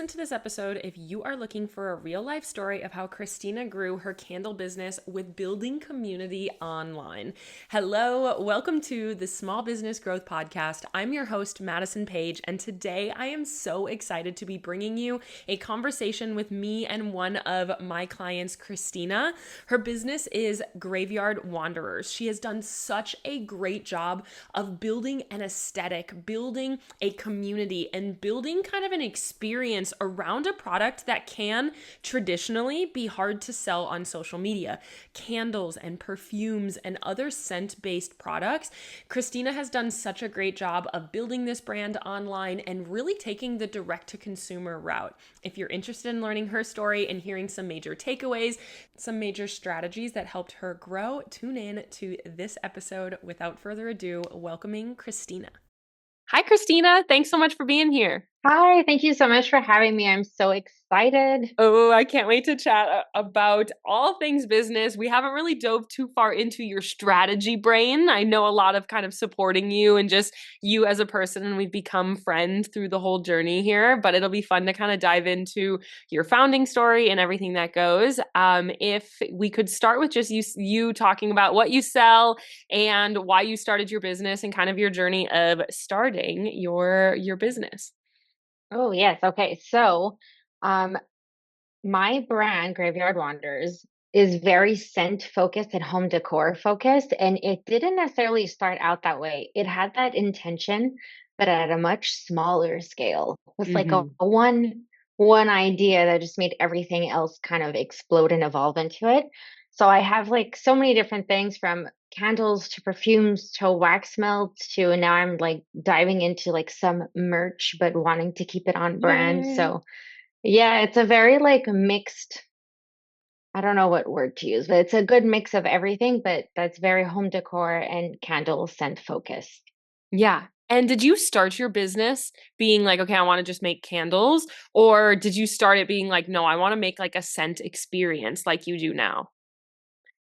listen to this episode if you are looking for a real life story of how Krystina grew her candle business with building community online. Hello, welcome to the Small Business Growth Podcast. I'm your host, Madison Page, and today I am so excited to be bringing you a conversation with me and one of my clients, Krystina. Her business is Graveyard Wanderers. She has done such a great job of building an aesthetic, building a community, and building kind of an experience around a product that can traditionally be hard to sell on social media. Candles and perfumes and other scent-based products. Krystina has done such a great job of building this brand online and really taking the direct-to-consumer route. If you're interested in learning her story and hearing some major takeaways, some major strategies that helped her grow, tune in to this episode. Without further ado, welcoming Krystina. Hi, Krystina. Thanks so much for being here. Hi, thank you so much for having me. I'm so excited. Oh, I can't wait to chat about all things business. We haven't really dove too far into your strategy brain. I know a lot of kind of supporting you and just you as a person, and we've become friends through the whole journey here, but it'll be fun to kind of dive into your founding story and everything that goes. If we could start with just you talking about what you sell and why you started your business and kind of your journey of starting your business. Oh, yes. Okay. Um, my brand, Graveyard Wanderers, is very scent focused and home decor focused. And it didn't necessarily start out that way. It had that intention, but at a much smaller scale. It was like a, Mm-hmm. a one idea that just made everything else kind of explode and evolve into it. So I have like so many different things from candles to perfumes to wax melts to now I'm like diving into like some merch, but wanting to keep it on brand. Yay. So yeah, it's a very like mixed, I don't know what word to use, but it's a good mix of everything, but that's very home decor and candle scent focused. Yeah. And did you start your business being like, okay, I want to just make candles? Or did you start it being like, no, I want to make like a scent experience like you do now?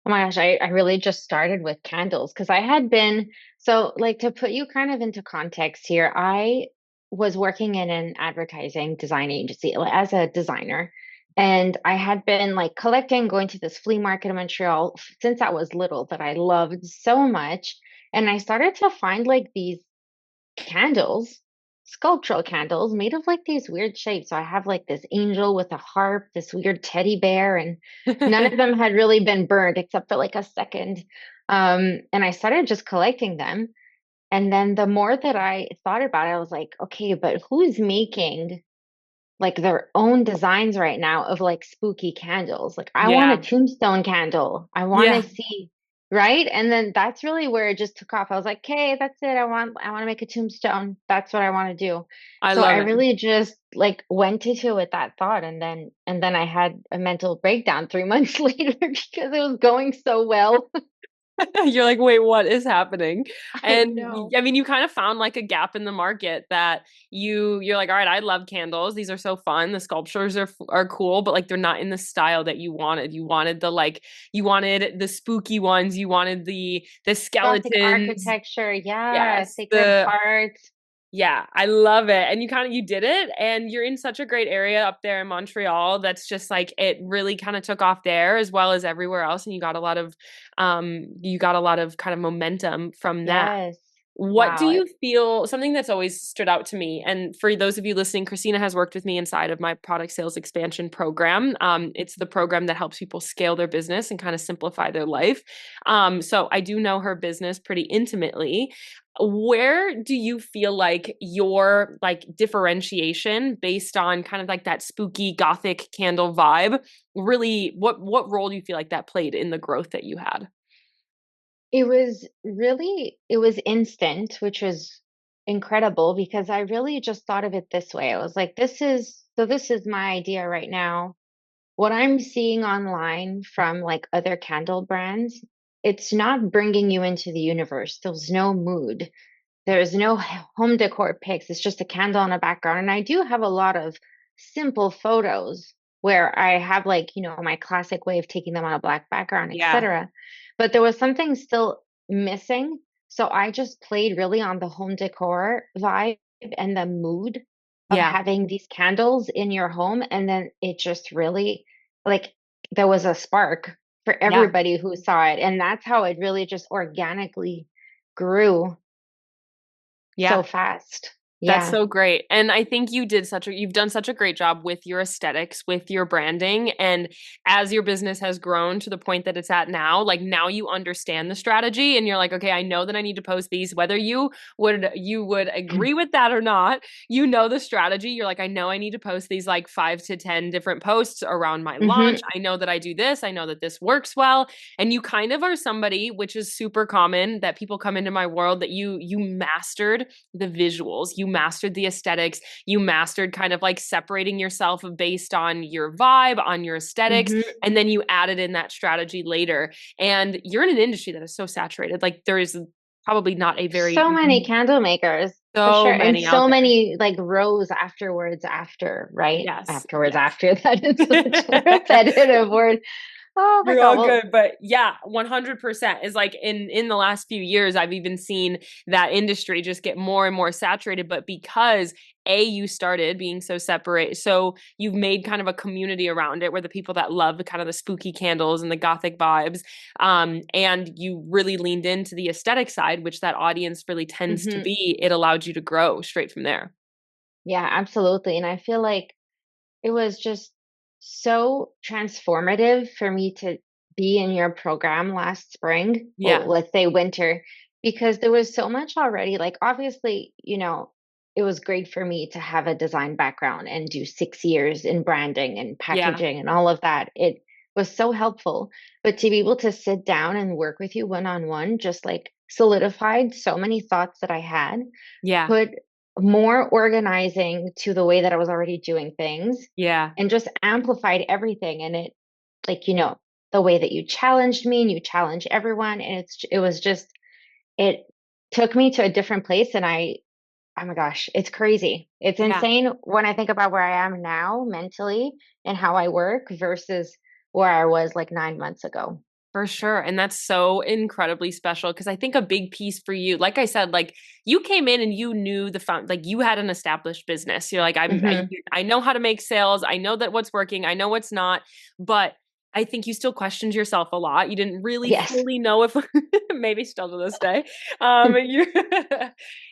Oh my gosh, I really just started with candles because I had been, so like to put you kind of into context here, I was working in an advertising design agency as a designer. And I had been like collecting, going to this flea market in Montreal since I was little that I loved so much. And I started to find like these candles, sculptural candles made of like these weird shapes. So I have like this angel with a harp, this weird teddy bear, and none of them had really been burned except for like a second. And I started just collecting them. And then the more that I thought about it, I was like, okay, but who's making like their own designs right now of like spooky candles? Like I want a Yeah. tombstone candle. I want to Yeah. see, right? And then that's really where it just took off. I was like, okay, that's it. I want to make a tombstone. That's what I want to do. I So I love it. really just like went into it with that thought, and then I had a mental breakdown 3 months later because it was going so well. You're like, wait, what is happening? I And know. I mean, you kind of found like a gap in the market that you're like, all right, I love candles. These are so fun. The sculptures are cool, but like they're not in the style that you wanted. You wanted you wanted the spooky ones. You wanted the Gothic skeletons. architecture, yeah, Yes, Sacred Heart. yeah, I love it. And you did it, and you're in such a great area up there in Montreal that's just like it really kind of took off there as well as everywhere else, and you got a lot of kind of momentum from that. Yes. What do Wow. you feel, something that's always stood out to me, and for those of you listening, Krystina has worked with me inside of my product sales expansion program. It's the program that helps people scale their business and kind of simplify their life. So I do know her business pretty intimately. Where do you feel like your like differentiation based on kind of like that spooky gothic candle vibe really what role do you feel like that played in the growth that you had? It was instant, which was incredible because I really just thought of it this way. I was like, this is my idea right now. What I'm seeing online from like other candle brands, it's not bringing you into the universe. There's no mood. There's no home decor pics. It's just a candle in a background. And I do have a lot of simple photos where I have like, my classic way of taking them on a black background, Yeah. etc. But there was something still missing. So I just played really on the home decor vibe and the mood. of Yeah. having these candles in your home. And then it just really, like, there was a spark for Yeah. everybody who saw it. And that's how it really just organically grew Yeah. so fast. That's Yeah. so great. And I think you've done such a great job with your aesthetics, with your branding. And as your business has grown to the point that it's at now, like now you understand the strategy and you're like, okay, I know that I need to post these, whether you would agree with that or not, you know the strategy. You're like, I know I need to post these like 5 to 10 different posts around my launch. Hmm. I know that I do this. I know that this works well. And you kind of are somebody, which is super common that people come into my world, that you mastered the visuals, you mastered the aesthetics, you mastered kind of like separating yourself based on your vibe, on your aesthetics, Hmm. and then you added in that strategy later. And you're in an industry that is so saturated. Like there is probably not a very So many candle makers, for so sure. And many out so there. many like rows afterwards, after, right? Yes, Afterwards, yes. after that is such a repetitive word. Oh my You're God. all Well, good, but yeah, 100% is like in the last few years I've even seen that industry just get more and more saturated, but because you started being so separate, so you've made kind of a community around it where the people that love the kind of the spooky candles and the gothic vibes, and you really leaned into the aesthetic side, which that audience really tends to mhm. be, it allowed you to grow straight from there. Yeah, absolutely. And I feel like it was just so transformative for me to be in your program last spring, Yeah, well, let's say winter, because there was so much already. Like, obviously, it was great for me to have a design background and do 6 years in branding and yeah, packaging and all of that. It was so helpful. But to be able to sit down and work with you one on one just like solidified so many thoughts that I had, yeah, put more organizing to the way that I was already doing things, yeah, and just amplified everything. And it, like, the way that you challenged me and you challenge everyone. And it was just, it took me to a different place. And oh my gosh, it's crazy. It's yeah. insane when I think about where I am now mentally and how I work versus where I was like 9 months ago. For sure. And that's so incredibly special because I think a big piece for you, like I said, like you came in and you knew like you had an established business. You're like, Hmm. I know how to make sales. I know that what's working. I know what's not. But I think you still questioned yourself a lot. You didn't really Yes, fully know if, maybe still to this day, you, you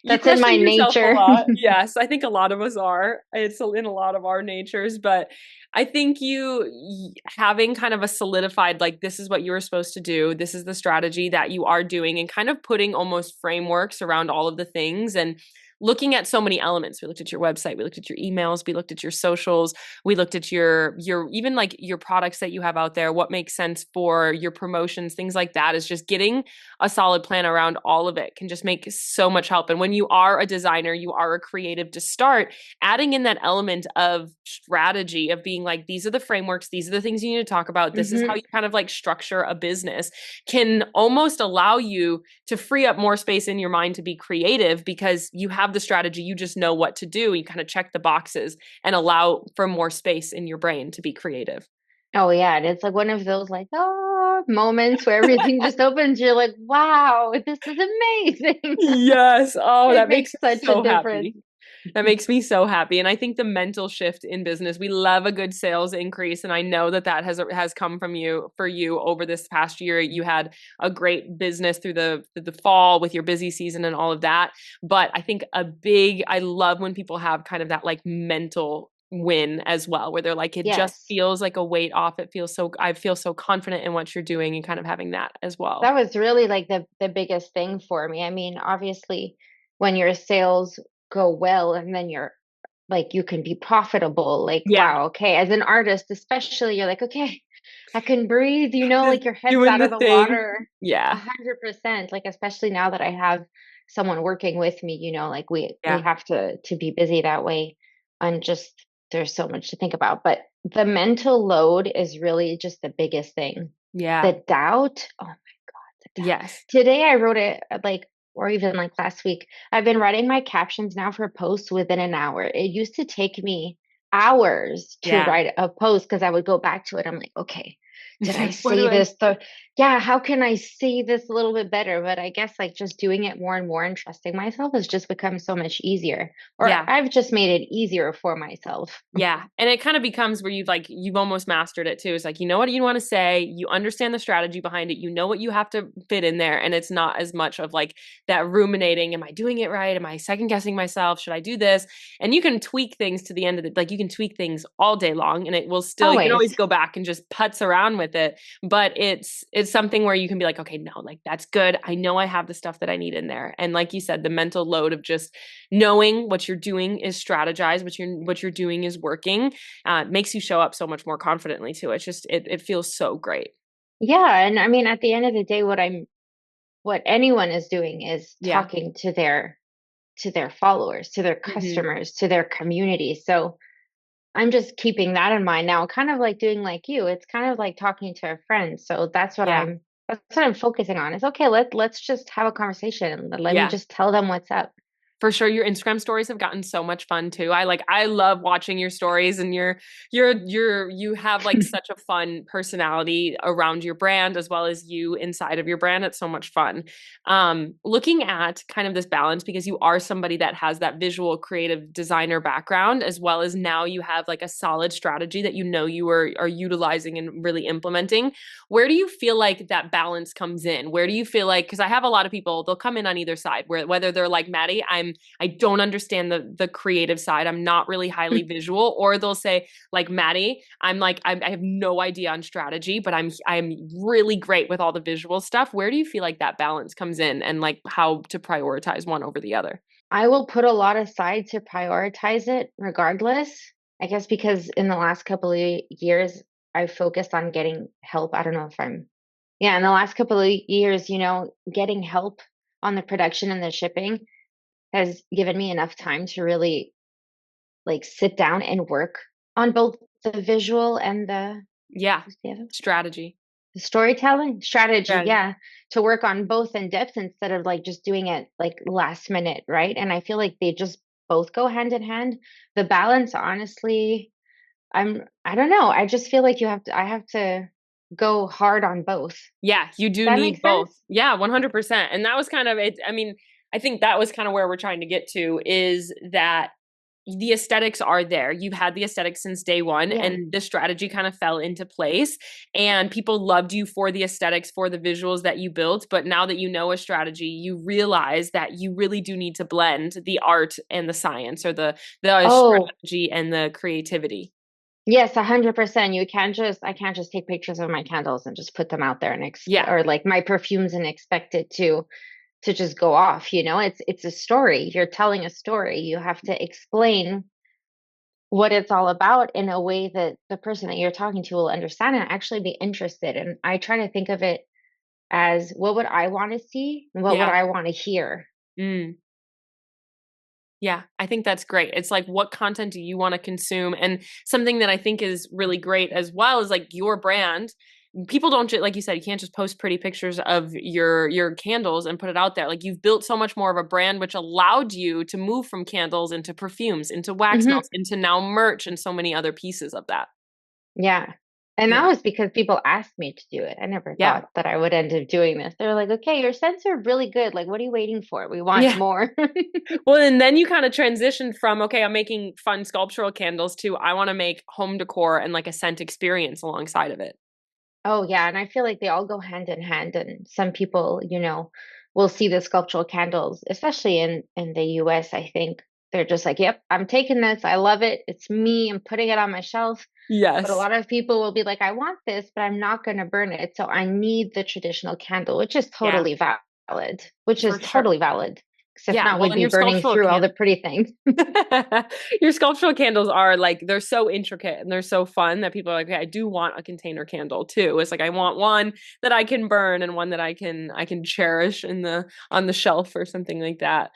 that's in my questioned yourself a nature. lot. Yes. I think a lot of us are. It's in a lot of our natures, but I think having kind of a solidified, like, this is what you were supposed to do, this is the strategy that you are doing, and kind of putting almost frameworks around all of the things and looking at so many elements. We looked at your website, we looked at your emails, we looked at your socials, we looked at your even like your products that you have out there, what makes sense for your promotions, things like that. Is just getting a solid plan around all of it can just make so much help. And when you are a designer, you are a creative to start, adding in that element of strategy of being like, these are the frameworks, these are the things you need to talk about, this is how Hmm. you kind of like structure a business, can almost allow you to free up more space in your mind to be creative because you have the strategy, you just know what to do, you kind of check the boxes and allow for more space in your brain to be creative. Oh yeah, and it's like one of those like moments where everything just opens. You're like, wow, this is amazing. Yes. Oh, It that makes makes me such a so difference. happy. That makes me so happy. And I think the mental shift in business, we love a good sales increase. And I know that that has come from you for you over this past year. You had a great business through the fall with your busy season and all of that. But I think I love when people have kind of that like mental win as well, where they're like, it just Yes. feels like a weight off. I feel so confident in what you're doing and kind of having that as well. That was really like the biggest thing for me. I mean, obviously, when your sales go well and then you're like you can be profitable, like Yeah. wow, okay, as an artist especially, you're like, okay, I can breathe, Just like your head's doing out the of the thing. water. a Yeah. hundred percent. Like especially now that I have someone working with me, like we Yeah. have to be busy that way, and just there's so much to think about. But the mental load is really just the biggest thing. Yeah. The doubt, oh, the doubt. Yes. Today I wrote it like, or even like last week, I've been writing my captions now for posts within an hour. It used to take me hours to Yeah. write a post because I would go back to it. I'm like, okay, did I What do say I this? Yeah, how can I say this a little bit better? But I guess like just doing it more and more and trusting myself has just become so much easier. Or Yeah. I've just made it easier for myself. Yeah. And it kind of becomes where you've almost mastered it too. It's like, you know what you want to say, you understand the strategy behind it, you know what you have to fit in there. And it's not as much of like that ruminating, am I doing it right? Am I second guessing myself? Should I do this? And you can tweak things to the end of the, like you can tweak things all day long and it will still, you can Always. always go back and just putz around with it. But it's something where you can be like, okay, no, like that's good. I know I have the stuff that I need in there. And like you said, the mental load of just knowing what you're doing is strategized, what you're doing is working, makes you show up so much more confidently too. It's just it feels so great. Yeah, and I mean at the end of the day what anyone is doing is Yeah. talking to their followers, to their Hmm. customers, to their community. So I'm just keeping that in mind now, kind of like doing like you. It's kind of like talking to a friend. So Yeah. that's what I'm focusing on. It's okay, let's just have a conversation. Let me Yeah. just tell them what's up. For sure, your Instagram stories have gotten so much fun too. I love watching your stories, and you have like such a fun personality around your brand as well as you inside of your brand. It's so much fun. Looking at kind of this balance, because you are somebody that has that visual creative designer background, as well as now you have like a solid strategy that you know you are utilizing and really implementing. Where do you feel like that balance comes in? Where do you feel like, because I have a lot of people, they'll come in on either side, where whether they're like, Maddie, I don't understand the creative side, I'm not really highly visual, or they'll say like, Maddie, I have no idea on strategy, but I'm really great with all the visual stuff. Where do you feel like that balance comes in, and like how to prioritize one over the other? I will put a lot aside to prioritize it regardless. I guess because in the last couple of years, I've focused on getting help. I don't know if I'm, yeah, in the last couple of years, getting help on the production and the shipping has given me enough time to really like sit down and work on both the visual and Yeah. what's the other? Strategy. The storytelling strategy, Strategy. yeah, to work on both in depth instead of like just doing it like last minute, right? And I feel like they just both go hand in hand. The balance, honestly, I don't know. I just feel like I have to go hard on both. Yeah, you do That need makes both. sense? Yeah, 100%. And that was kind of it. I mean, I think that was kind of where we're trying to get to, is that the aesthetics are there. You've had the aesthetics since day one, Yeah. and the strategy kind of fell into place. And people loved you for the aesthetics, for the visuals that you built. But now that you know a strategy, you realize that you really do need to blend the art and the science, or the Oh, strategy and the creativity. yes, 100%. I can't just take pictures of my candles and just put them out there and Yeah. or like my perfumes and expect it to just go off, It's a story. You're telling a story. You have to explain what it's all about in a way that the person that you're talking to will understand and actually be interested. And I try to think of it as what would I want to see and what would Yeah. I want to hear? Mm. Yeah, I think that's great. It's like, what content do you want to consume? And something that I think is really great as well is like your brand. People don't like you said, you can't just post pretty pictures of your candles and put it out there. Like, you've built so much more of a brand, which allowed you to move from candles into perfumes, into wax Hmm. melts, into now merch, and so many other pieces of that. Yeah. And that Yeah. was because people asked me to do it. I never Yeah. thought that I would end up doing this. They were like, okay, your scents are really good. Like, what are you waiting for? We want Yeah. more. Well, and then you kind of transitioned from, okay, I'm making fun sculptural candles, to I want to make home decor and like a scent experience alongside of it. Oh, yeah, and I feel like they all go hand in hand. And some people, will see the sculptural candles, especially in the US, I think. They're just like, "Yep, I'm taking this. I love it. It's me. I'm putting it on my shelf." But a Yes, lot of people will be like, "I want this, but I'm not going to burn it. So I need the traditional candle," which is yeah, totally valid. Which is for sure. totally valid. Because if Yeah, not, well, we'd and be your burning sculptural through all candles. the pretty things. Your sculptural candles are like, they're so intricate and they're so fun that people are like, okay, I do want a container candle too. It's like, I want one that I can burn, and one that I can cherish in the on the shelf or something like that.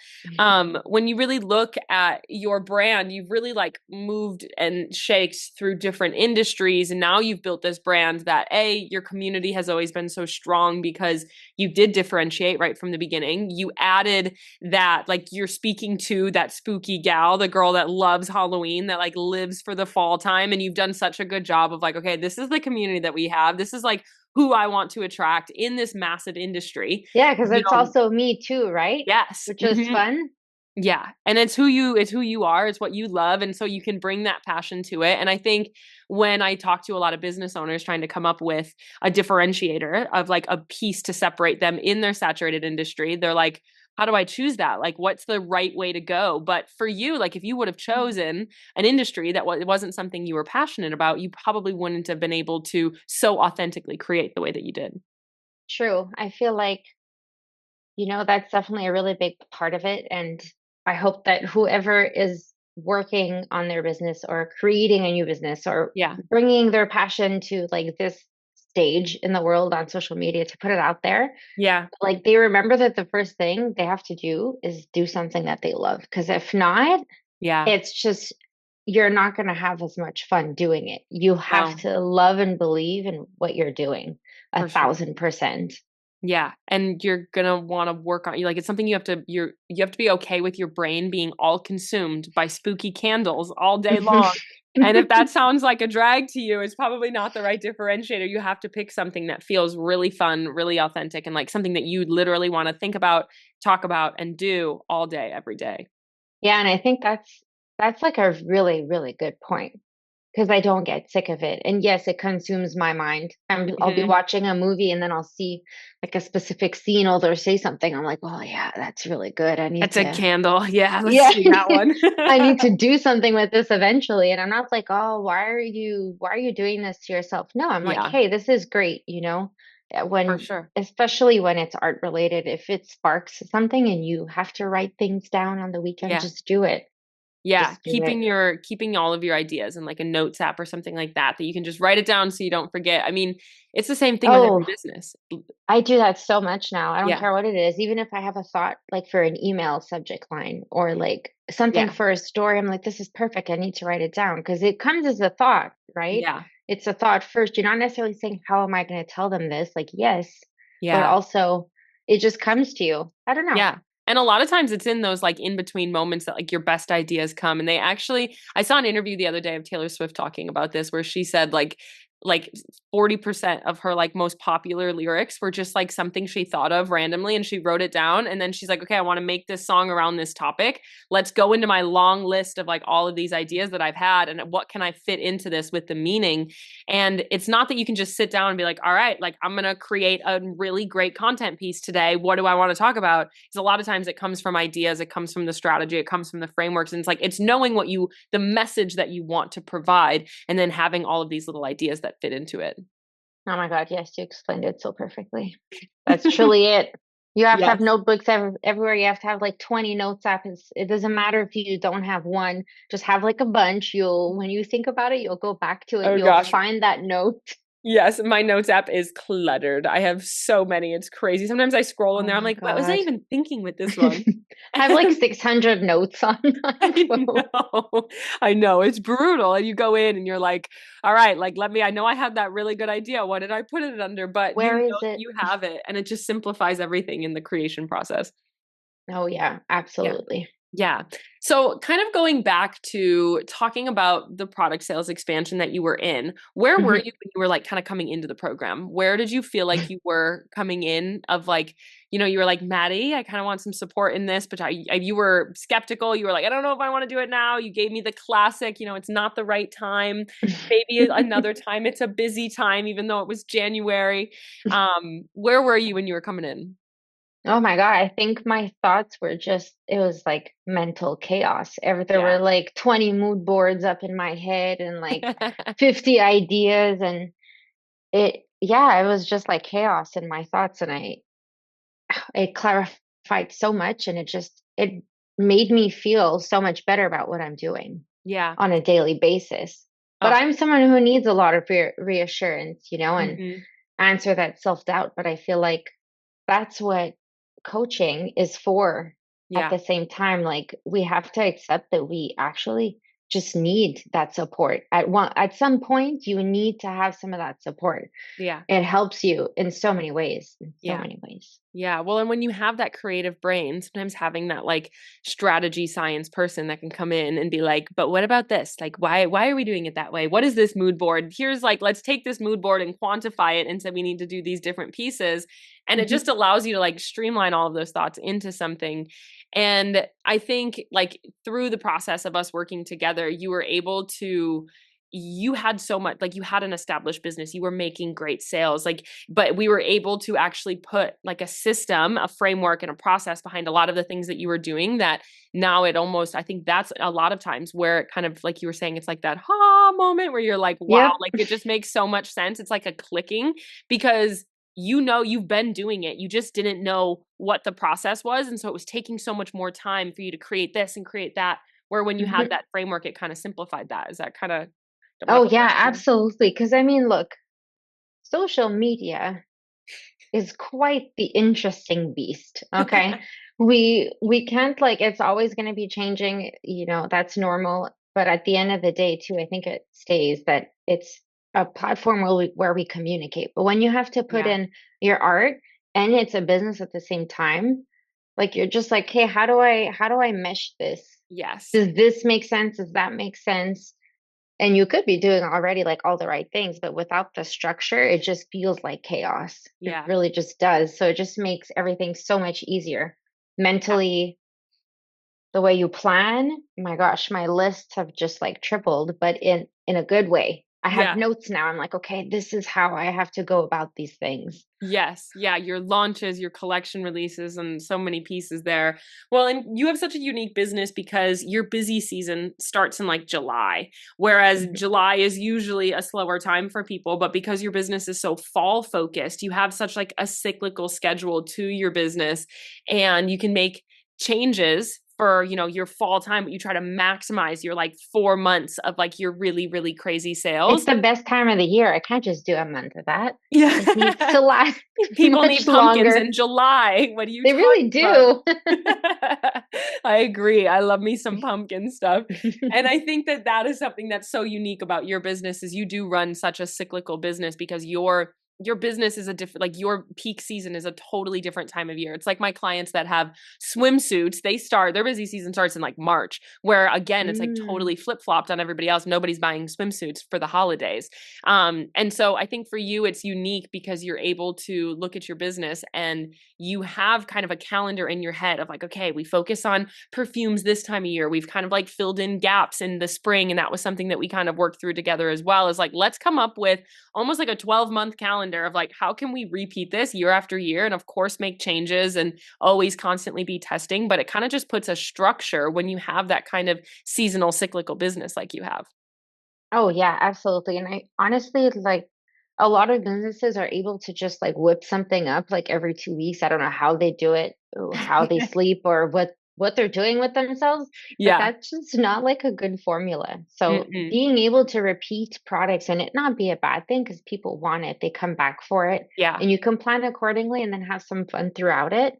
When you really look at your brand, you've really like moved and shaked through different industries, and now you've built this brand that, your community has always been so strong because you did differentiate right from the beginning. You added that like you're speaking to that spooky gal, the girl that loves Halloween, that like lives for the fall time. And you've done such a good job of like, okay, this is the community that we have. This is like who I want to attract in this massive industry. Yeah, because You it's know, also me too, right? yes. Which is fun. Yeah. And it's who you are, it's what you love. And so you can bring that passion to it. And I think when I talk to a lot of business owners trying to come up with a differentiator of like a piece to separate them in their saturated industry, they're like, how do I choose that? Like, what's the right way to go? But for you, like if you would have chosen an industry that it wasn't something you were passionate about, you probably wouldn't have been able to so authentically create the way that you did. True. I feel like, that's definitely a really big part of it. And I hope that whoever is working on their business or creating a new business or Yeah. bringing their passion to like this stage in the world on social media to put it out there, Yeah. like they remember that the first thing they have to do is do something that they love. Because if not, Yeah. it's just, you're not going to have as much fun doing it. You have No, to love and believe in what you're doing a for sure. 1000%. Yeah, and you're gonna want to work on you like it's something you have to be okay with your brain being all consumed by spooky candles all day long. And if that sounds like a drag to you, it's probably not the right differentiator. You have to pick something that feels really fun, really authentic, and like something that you literally want to think about, talk about, and do all day, every day. Yeah, and I think that's like a really, really good point because I don't get sick of it. And yes, it consumes my mind. I'll be Mhm. watching a movie and then I'll see like a specific scene or they'll say something. I'm like, oh yeah, that's really good. I need That's a to, candle. Yeah, let's yeah, do that one. I need to do something with this eventually. And I'm not like, oh, why are you doing this to yourself? No, I'm like, Yeah, hey, this is great, for when, sure. especially when it's art related, if it sparks something and you have to write things down on the weekend, Yeah. just do it. Yeah, Just do it. keeping all of your ideas in like a notes app or something like that you can just write it down so you don't forget. I mean, it's the same thing with every Oh, business. I do that so much now. I don't Yeah. care what it is. Even if I have a thought like for an email subject line or like something Yeah. for a story, I'm like, this is perfect. I need to write it down because it comes as a thought, right? Yeah. It's a thought first. You're not necessarily saying, how am I going to tell them this? Like, yes, but Yeah. also it just comes to you. I don't know. Yeah. And a lot of times it's in those like in between moments that like your best ideas come. And they actually, I saw an interview the other day of Taylor Swift talking about this where she said like 40% of her like most popular lyrics were just like something she thought of randomly and she wrote it down. And then she's like, okay, I want to make this song around this topic. Let's go into my long list of like all of these ideas that I've had and what can I fit into this with the meaning. And it's not that you can just sit down and be like, all right, like I'm going to create a really great content piece today. What do I want to talk about? Because a lot of times it comes from ideas, it comes from the strategy, it comes from the frameworks. And it's like, it's knowing the message that you want to provide, and then having all of these little ideas that fit into it. Oh my God. Yes, you explained it so perfectly. That's truly it. You have to have Yes. notebooks everywhere. You have to have like 20 notes apps. It doesn't matter if you don't have one, just have like a bunch. When you think about it, you'll go back to it. Oh You'll gosh. find that note. Yes, my notes app is cluttered. I have so many. It's crazy. Sometimes I scroll in Oh there. I'm my like, what was I God. even thinking with this one? I have like 600 notes on my I phone. know. I know. It's brutal. And you go in and you're like, all right, like I know I had that really good idea. What did I put it under? But you Where know is that it? you have it. And it just simplifies everything in the creation process. Oh yeah, Yeah. absolutely. Yeah. So, kind of going back to talking about the product sales expansion that you were in, where were Mhm. you when you were like kind of coming into the program? Where did you feel like you were coming in of like, you were like, Maddie, I kind of want some support in this, but you were skeptical. You were like, I don't know if I want to do it now. You gave me the classic, it's not the right time. Maybe another time it's a busy time, even though it was January. Where were you when you were coming in? Oh my God, I think my thoughts were it was like mental chaos. There were Yeah. like 20 mood boards up in my head and like 50 ideas and it was just like chaos in my thoughts and it clarified so much and it made me feel so much better about what I'm doing Yeah. on a daily basis. But Oh. I'm someone who needs a lot of reassurance, and Hmm. answer that self-doubt, but I feel like that's what coaching is for at Yeah. the same time. Like we have to accept that we actually just need that support. At some point, you need to have some of that support. Yeah. It helps you in so many ways, in so Yeah. many ways. Yeah. Well, and when you have that creative brain, sometimes having that like strategy science person that can come in and be like, but what about this? Like, why are we doing it that way? What is this mood board? Here's like, let's take this mood board and quantify it and say we need to do these different pieces. And it Mhm. just allows you to like streamline all of those thoughts into something. And I think like through the process of us working together, you were able to you had so much like you had an established business, you were making great sales, like but we were able to actually put like a system, a framework, and a process behind a lot of the things that you were doing that now it almost, I think that's a lot of times where it kind of like you were saying, it's like that ha moment where you're like, wow, Yep. like it just makes so much sense. It's like a clicking because you've been doing it. You just didn't know what the process was. And so it was taking so much more time for you to create this and create that. Where when you had Mhm. that framework, it kind of simplified that. Is that kind of, am I Oh putting yeah, that together? absolutely. Because I mean, look, social media is quite the interesting beast. Okay. We can't like it's always going to be changing, that's normal. But at the end of the day, too, I think it stays that it's a platform where we communicate. But when you have to put Yeah. in your art and it's a business at the same time, like you're just like, hey, how do I mesh this? Yes. Does this make sense? Does that make sense? And you could be doing already like all the right things, but without the structure, it just feels like chaos. It Yeah. really just does. So it just makes everything so much easier. Yeah. Mentally, the way you plan, my gosh, my lists have just like tripled, but in a good way. I have Yeah. notes now. I'm like, okay, this is how I have to go about these things. Yes. Yeah. Your launches, your collection releases, and so many pieces there. Well, and you have such a unique business because your busy season starts in like July, whereas Mhm. July is usually a slower time for people. But because your business is so fall focused, you have such like a cyclical schedule to your business and you can make changes for your fall time, but you try to maximize your like 4 months of like your really, really crazy It's sales. the best time of the year. I can't just do a month of that. It needs Yeah. to last People much need pumpkins longer. in July. What are you They talking really about? do. I agree. I love me some pumpkin stuff. And I think that that is something that's so unique about your business is you do run such a cyclical business because your business is a different like your peak season is a totally different time of year. It's like my clients that have swimsuits, their busy season starts in like March, where again it's like Mm. totally flip-flopped on everybody else. Nobody's buying swimsuits for the holidays. And so I think for you, it's unique because you're able to look at your business and you have kind of a calendar in your head of like, okay, we focus on perfumes this time of year. We've kind of like filled in gaps in the spring. And that was something that we kind of worked through together as well is like, let's come up with almost like a 12-month calendar of like, how can we repeat this year after year? And of course, make changes and always constantly be testing. But it kind of just puts a structure when you have that kind of seasonal cyclical business like you have. Oh yeah, absolutely. And I honestly like a lot of businesses are able to just like whip something up like every 2 weeks. I don't know how they do it, or how they sleep, or what they're doing with themselves, but Yeah. that's just not like a good formula. So Mm-mm. being able to repeat products and it not be a bad thing because people want it, they come back for it, Yeah. and you can plan accordingly and then have some fun throughout it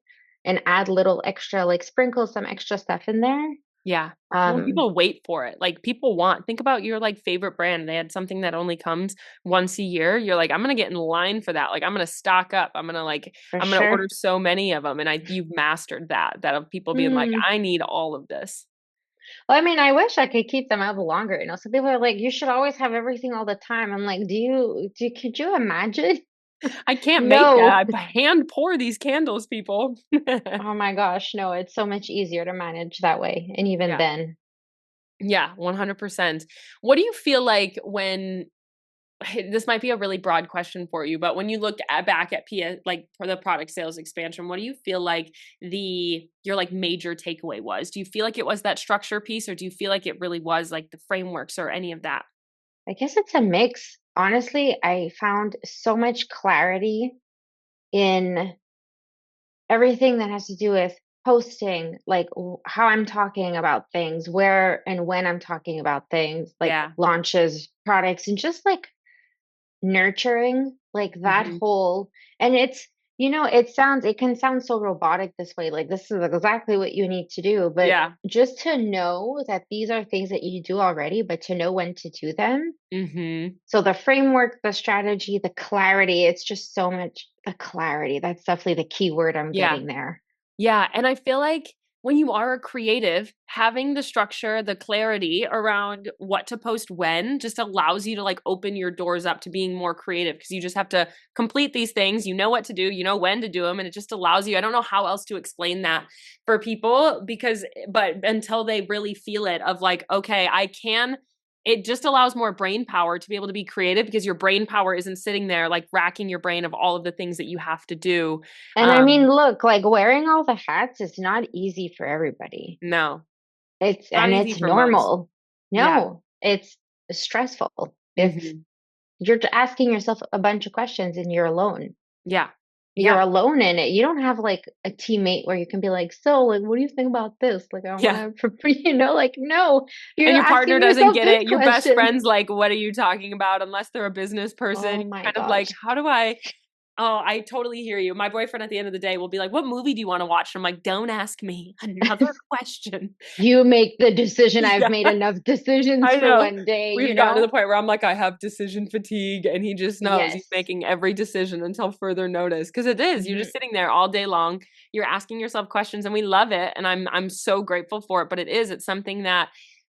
and add little extra like sprinkle some extra stuff in there. Yeah. Well, Um, people wait for it. Like people want, think about your like favorite brand. They had something that only comes once a year. You're like, I'm gonna get in line for that. Like I'm gonna stock up. for I'm gonna sure. order so many of them. And you've mastered that of people being like, Hmm. I need all of this. Well, I mean, I wish I could keep them up longer. Some people are like, you should always have everything all the time. I'm like, could you imagine? I can't make No. that. I hand pour these candles, people. Oh my gosh, no, it's so much easier to manage that way. And even Yeah. then, Yeah, 100%. What do you feel like when this might be a really broad question for you, but when you look back at like for the product sales expansion, what do you feel like your like major takeaway was? Do you feel like it was that structure piece, or do you feel like it really was like the frameworks or any of that? I guess it's a mix. Honestly, I found so much clarity in everything that has to do with posting, like how I'm talking about things, where and when I'm talking about things, like Yeah. launches, products, and just like nurturing like that Hmm. whole, and it's it can sound so robotic this way. Like this is exactly what you need to do. But Yeah. just to know that these are things that you do already, but to know when to do them. Mm-hmm. So the framework, the strategy, the clarity, it's just so much the clarity. That's definitely the key word I'm Yeah. getting there. Yeah, and I feel like when you are a creative, having the structure, the clarity around what to post when just allows you to like open your doors up to being more creative because you just have to complete these things. You know what to do, you know when to do them, and it just allows you. I don't know how else to explain that for people but until they really feel it of like, okay, I can. It just allows more brain power to be able to be creative because your brain power isn't sitting there like racking your brain of all of the things that you have to do. And I mean, look, like wearing all the hats is not easy for everybody. No, not And easy it's for most. normal. Yeah. No, it's stressful. It's Hmm. you're asking yourself a bunch of questions and you're alone. Yeah. You're Yeah. alone in it. You don't have like a teammate where you can be like, so like, what do you think about this? Like, I want Yeah. to, like, no, And you're your partner asking doesn't yourself get this it. Your best question. friend's like, what are you talking about? Unless they're a business person, Oh you're my kind of like, gosh. how do I? Oh, I totally hear you. My boyfriend at the end of the day will be like, what movie do you want to watch? And I'm like, don't ask me another question. You make the decision. I've Yeah. made enough decisions I for know. one day, We've gotten to the point where I'm like, I have decision fatigue, and he just knows he's Yes. making every decision until further notice. Because it is, you're Hmm. just sitting there all day long. You're asking yourself questions, and we love it, and I'm so grateful for it. But it's something that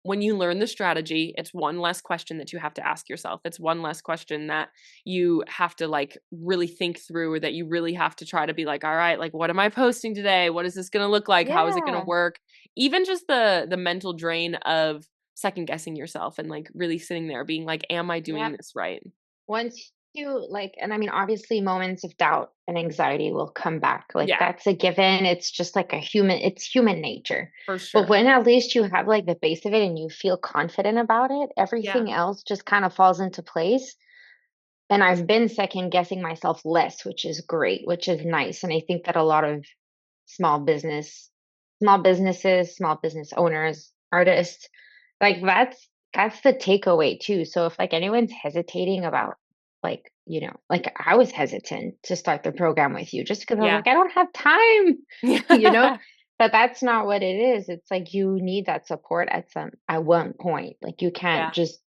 when you learn the strategy, it's one less question that you have to ask yourself. It's one less question that you have to like really think through, or that you really have to try to be like, all right, like what am I posting today? What is this going to look like? How is it going to Yeah. work? Even just the mental drain of second guessing yourself and like really sitting there being like, am I doing Yep. this right? Once you like, and I mean, obviously, moments of doubt and anxiety will come back. Like, Yeah, that's a given. It's just like it's human nature. for But sure. when at least you have like the base of it and you feel confident about it, Yeah. everything else just kind of falls into place. And I've been second guessing myself less, which is great, which is nice. And I think that a lot of small business, small businesses, small business owners, artists, like that's the takeaway too. So if like anyone's hesitating about like, like I was hesitant to start the program with you just because I was Yeah. like, I don't have time, you know, Yeah. but that's not what it is. It's like you need that support at one point. Like you can't Yeah. just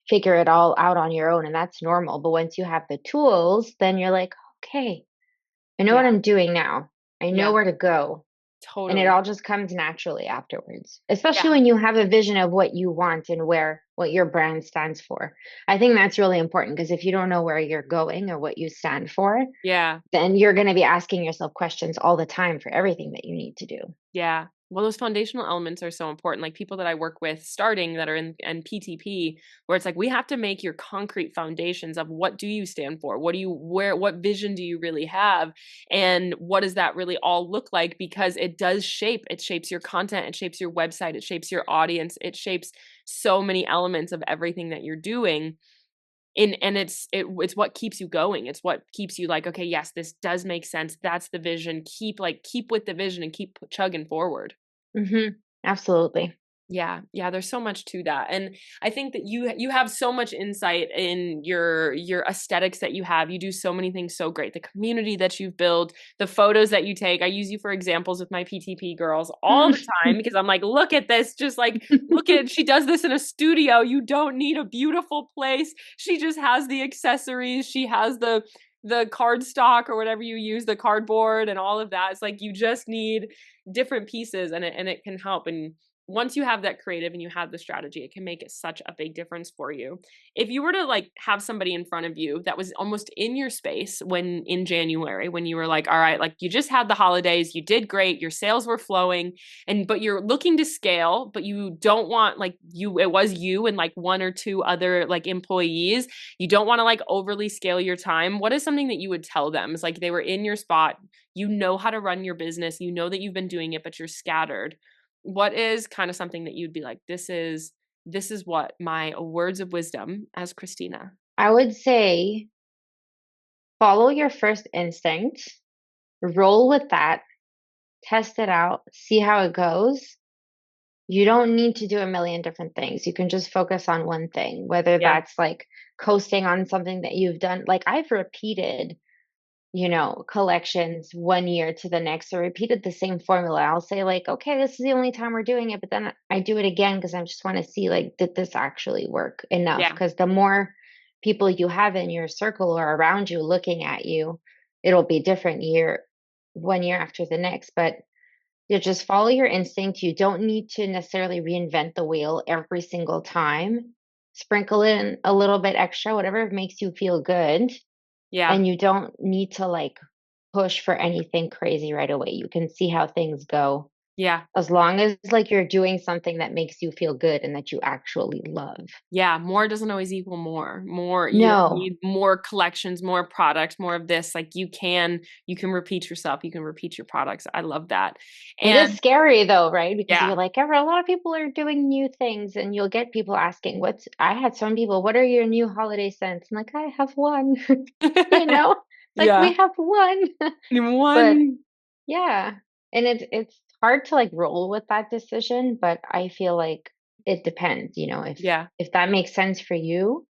figure it all out on your own, and that's normal. But once you have the tools, then you're like, okay, I know what Yeah. I'm doing now. I know Yeah. where to go. And it Totally. all just comes naturally afterwards, especially Yeah. when you have a vision of what you want and what your brand stands for. I think that's really important because if you don't know where you're going or what you stand for, Yeah. then you're going to be asking yourself questions all the time for everything that you need to do. Yeah. Well, those foundational elements are so important. Like people that I work with starting that are in PTP, where it's like we have to make your concrete foundations of what do you stand for? What vision do you really have? And what does that really all look like? Because it shapes your content, it shapes your website, it shapes your audience, it shapes so many elements of everything that you're doing. And it's what keeps you going. It's what keeps you like, okay, yes, this does make sense. That's the vision. Keep with the vision and keep chugging forward. Absolutely. Yeah, yeah, there's so much to that. And I think that you have so much insight in your aesthetics that you have. You do so many things so great. The community that you've built, the photos that you take. I use you for examples with my PTP girls all the time because I'm like, look at this, just like look at she does this in a studio. You don't need a beautiful place. She just has the accessories. She has the card stock or whatever you use, the cardboard and all of that. It's like you just need different pieces and it can help. And once you have that creative and you have the strategy, it can make it such a big difference for you. If you were to like have somebody in front of you that was almost in your space when in January, when you were like, all right, like you just had the holidays, you did great, your sales were flowing, but you're looking to scale, but you don't want like it was you and like one or two other like employees. You don't want to like overly scale your time. What is something that you would tell them? It's like they were in your spot, you know how to run your business, you know that you've been doing it, but you're scattered. What is kind of something that you'd be like, this is what my words of wisdom as Krystina. I would say follow your first instinct, roll with that, test it out, see how it goes. You don't need to do a million different things. You can just focus on one thing, whether Yeah. that's like coasting on something that you've done. Like I've repeated, collections one year to the next or repeated the same formula. I'll say like, okay, this is the only time we're doing it, but then I do it again because I just want to see like, did this actually work enough? Yeah. Because the more people you have in your circle or around you looking at you, it'll be different one year after the next. But you just follow your instinct. You don't need to necessarily reinvent the wheel every single time. Sprinkle in a little bit extra, whatever makes you feel good. Yeah. And you don't need to like push for anything crazy right away. You can see how things go Yeah. as long as like you're doing something that makes you feel good and that you actually love. Yeah, more doesn't always equal more. More, you don't No, need more collections, more products, more of this. Like you can repeat yourself, you can repeat your products. I love that. it is And scary though, right? Because you're yeah. like, ever a lot of people are doing new things and you'll get people asking, I had some people, what are your new holiday scents? I'm like, I have one, you know, it's like we Yeah. have one. But One. yeah, and it's hard to like roll with that decision, but I feel like it depends, Yeah. if that makes sense for you,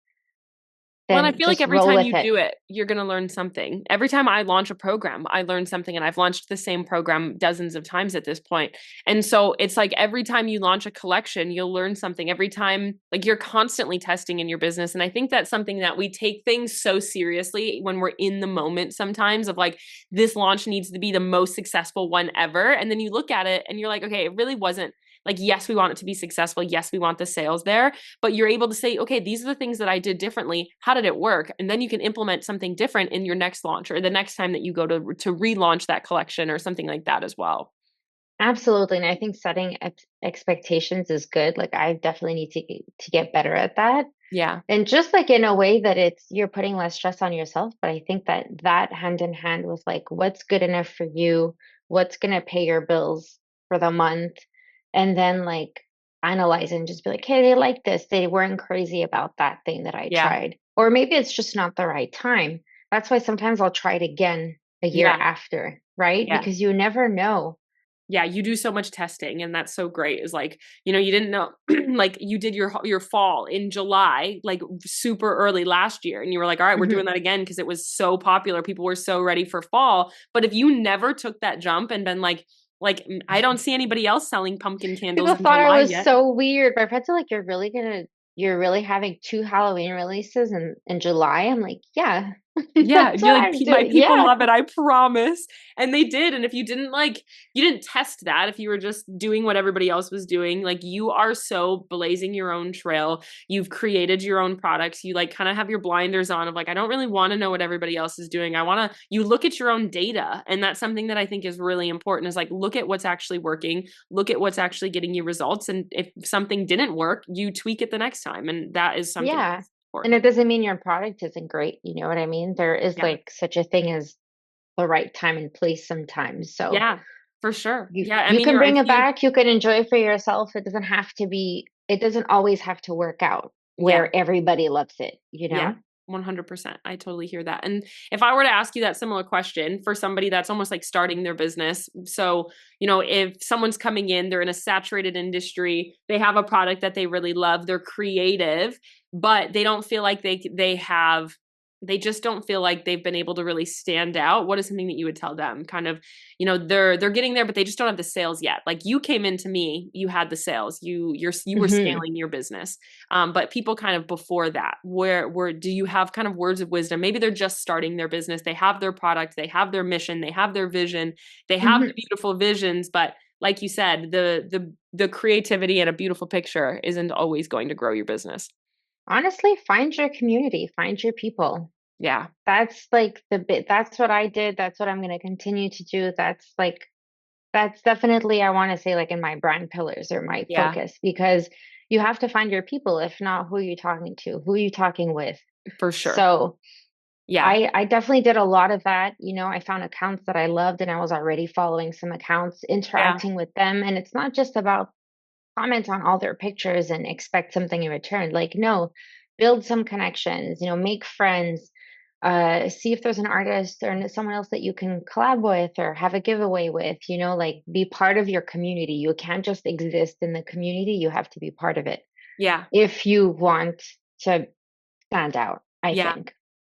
Well, and I then feel like just every roll time with you it. do it, you're going to learn something. Every time I launch a program, I learn something, and I've launched the same program dozens of times at this point. And so it's like every time you launch a collection, you'll learn something. Every time, like you're constantly testing in your business. And I think that's something that we take things so seriously when we're in the moment sometimes of like, this launch needs to be the most successful one ever. And then you look at it and you're like, okay, it really wasn't. Like, yes, we want it to be successful. Yes, we want the sales there, but you're able to say, okay, these are the things that I did differently. How did it work? And then you can implement something different in your next launch or the next time that you go to relaunch that collection or something like that as well. Absolutely. And I think setting expectations is good. Like I definitely need to get better at that. Yeah. And just like in a way that you're putting less stress on yourself, but I think that hand in hand with like what's good enough for you, what's going to pay your bills for the month, and then like analyze and just be like, hey, they like this. They weren't crazy about that thing that I Yeah. tried. Or maybe it's just not the right time. That's why sometimes I'll try it again a year Yeah. after, right? Yeah. Because you never know. Yeah, you do so much testing, and that's so great. Is like, you didn't know like you did your fall in July, like super early last year, and you were like, all right, we're doing Mhm. that again because it was so popular. People were so ready for fall. But if you never took that jump and been like I don't see anybody else selling pumpkin candles People in thought I July was yet. so weird. My friends are like, you're really having two Halloween releases in July? I'm like, yeah, Yeah, that's you're what like, I'm My doing. people Yeah. love it, I promise. And they did. And if you didn't you didn't test that, if you were just doing what everybody else was doing, like you are so blazing your own trail. You've created your own products. You like kind of have your blinders on of like, I don't really want to know what everybody else is doing. You look at your own data. And that's something that I think is really important is like, look at what's actually working, look at what's actually getting you results. And if something didn't work, you tweak it the next time. And that is something Yeah. that's And it important. doesn't mean your product isn't great. You know what I mean? There is Yeah. like such a thing as the right time and place sometimes. So Yeah, for sure. you Yeah, I you mean, can you're bring if it you back, you can enjoy it for yourself. It doesn't always have to work out yeah, where everybody loves it, you yeah, know? 100%. I totally hear that. And if I were to ask you that similar question for somebody that's almost like starting their business, so, if someone's coming in, they're in a saturated industry, they have a product that they really love, they're creative, but they don't feel like they just don't feel like they've been able to really stand out. What is something that you would tell them? Kind of, they're getting there, but they just don't have the sales yet. Like you came into me, you had the sales, you were Hmm. scaling your business. But people kind of before that, where do you have kind of words of wisdom? Maybe they're just starting their business, they have their product, they have their mission, they have their vision, they have the Hmm. beautiful visions, but like you said, the creativity and a beautiful picture isn't always going to grow your business. Honestly, find your community, find your people. Yeah. That's like the bit. That's what I did. That's what I'm going to continue to do. That's definitely, I want to say, like in my brand pillars or my Yeah, focus, because you have to find your people. If not, who are you talking to? Who are you talking with? for sure. So Yeah. I definitely did a lot of that. I found accounts that I loved and I was already following some accounts, Yeah. interacting with them. And it's not just about comment on all their pictures and expect something in return. Like, no, build some connections, make friends, see if there's an artist or someone else that you can collab with or have a giveaway with, like be part of your community. You can't just exist in the community, you have to be part of it Yeah. if you want to stand out, I Yeah. think.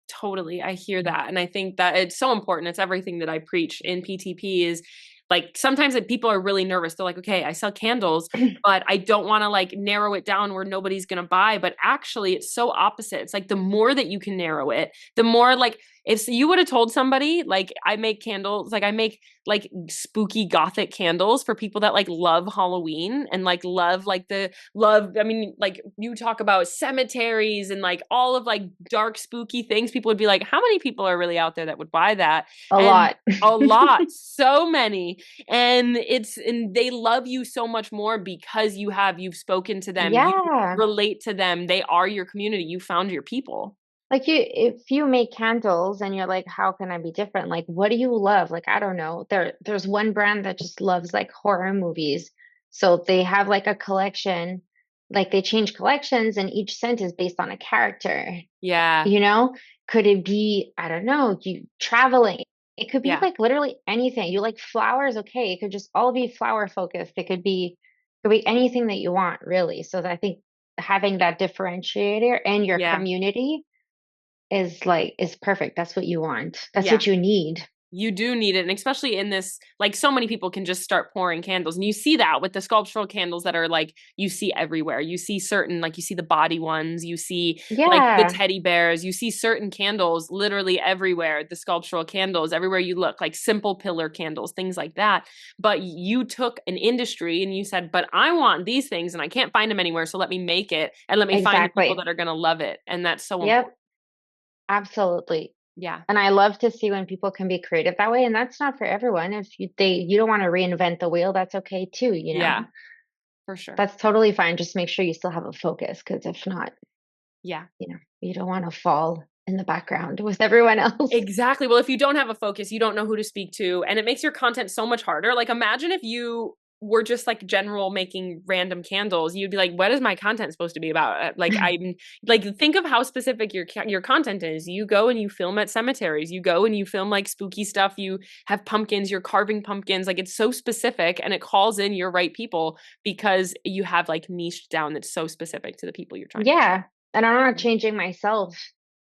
Totally. I hear that. And I think that it's so important. It's everything that I preach in PTP is like sometimes people are really nervous. They're like, okay, I sell candles, but I don't want to like narrow it down where nobody's going to buy. But actually, it's so opposite. It's like the more that you can narrow it, the more like if you would have told somebody like I make candles, like I make like spooky gothic candles for people that like love Halloween and like love like the love. I mean, like you talk about cemeteries and like all of like dark spooky things. People would be like, how many people are really out there that would buy that? A And lot. a lot, so many. And they love you so much more because you've spoken to them, you Yeah. relate to them, they are your community, you found your people. Like if you make candles and you're like, how can I be different? Like, what do you love? Like, I don't know. There's one brand that just loves like horror movies. So they have like a collection, like they change collections and each scent is based on a character, Yeah, you know? Could it be, I don't know, you traveling? It could be yeah, like literally anything. You like flowers, okay. It could just all be flower focused. It could be anything that you want, really. So I think having that differentiator and your yeah, community is perfect. That's what you want. That's yeah. what you need. You do need it. And especially in this, like so many people can just start pouring candles. And you see that with the sculptural candles that are like, you see everywhere. You see certain, like you see the body ones, you see like the Yeah, teddy bears, you see certain candles literally everywhere, the sculptural candles, everywhere you look, like simple pillar candles, things like that. But you took an industry and you said, but I want these things and I can't find them anywhere. So let me make it and let me find the people exactly. that are going to love it. And that's so Yep, important. absolutely. Yeah. And I love to see when people can be creative that way. And that's not for everyone. If you don't want to reinvent the wheel, that's okay too, you Yeah, know? for sure. That's totally fine. Just make sure you still have a focus, because if not, Yeah. you don't want to fall in the background with everyone else. Exactly. Well, if you don't have a focus, you don't know who to speak to, and it makes your content so much harder. Like, imagine if you were just like general making random candles, you'd be like, "What is my content supposed to be about?" Like, I'm like, think of how specific your content is. You go and you film at cemeteries. You go and you film like spooky stuff. You have pumpkins. You're carving pumpkins. Like, it's so specific, and it calls in your right people because you have like niched down. That's so specific to the people you're trying to. Yeah. And I'm not changing myself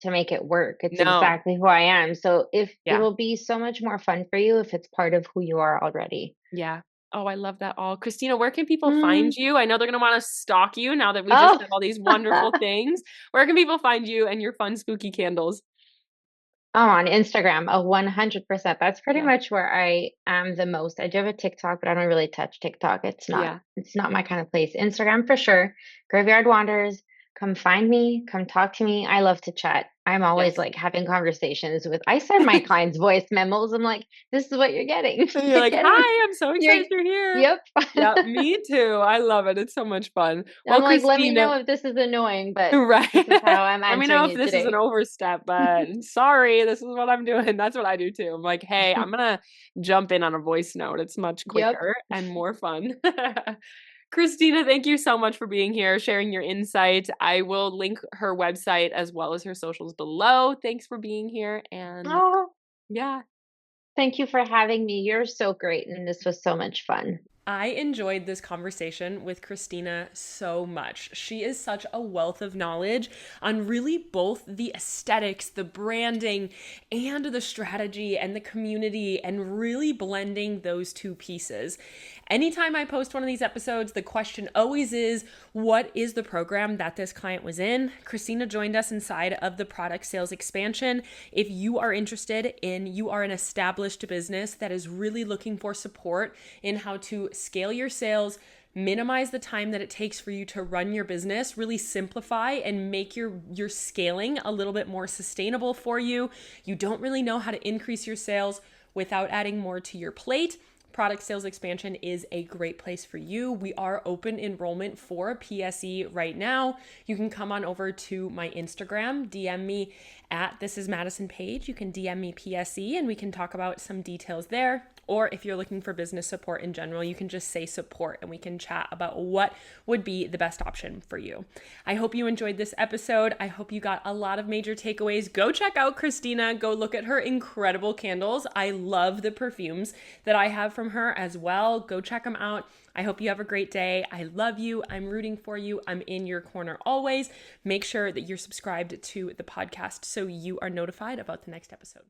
to make it work. It's No. exactly who I am. So if it Yeah. will be so much more fun for you if it's part of who you are already. Yeah. Oh, I love that all. Krystina, where can people find Mm. you? I know they're going to want to stalk you now that we just Oh, said all these wonderful things. Where can people find you and your fun, spooky candles? oh, on Instagram, 100%. That's pretty Yeah. much where I am the most. I do have a TikTok, but I don't really touch TikTok. Yeah. It's not my kind of place. Instagram for sure. Graveyard Wanders. Come find me, come talk to me. I love to chat. I'm always Yes. like having conversations with I send my clients voice memos. I'm like, this is what you're getting. And you're You're like, getting hi, I'm so you're excited you're here. yep. Yeah, me too. I love it. It's so much fun. I'm Well, like, let me Krystina, know if this is annoying, but right. this is how I'm Let me know answering if you this is an today. overstep, but sorry, this is what I'm doing. That's what I do too. I'm like, hey, I'm gonna jump in on a voice note. It's much Yep. quicker and more fun. Christina, thank you so much for being here, sharing your insight. I will link her website as well as her socials below. Thanks for being here. And Oh, yeah, thank you for having me. You're so great, and this was so much fun. I enjoyed this conversation with Krystina so much. She is such a wealth of knowledge on really both the aesthetics, the branding, and the strategy and the community, and really blending those two pieces. Anytime I post one of these episodes, the question always is, what is the program that this client was in? Krystina joined us inside of the product sales expansion. If you are interested in, you are an established business that is really looking for support in how to scale your sales, minimize the time that it takes for you to run your business, really simplify and make your scaling a little bit more sustainable for you. You don't really know how to increase your sales without adding more to your plate. Product sales expansion is a great place for you. We are open enrollment for PSE right now. You can come on over to my Instagram, DM me at This Is Madison page. You can DM me PSE and we can talk about some details there. Or if you're looking for business support in general, you can just say support and we can chat about what would be the best option for you. I hope you enjoyed this episode. I hope you got a lot of major takeaways. Go check out Krystina. Go look at her incredible candles. I love the perfumes that I have from her as well. Go check them out. I hope you have a great day. I love you. I'm rooting for you. I'm in your corner always. Make sure that you're subscribed to the podcast so you are notified about the next episode.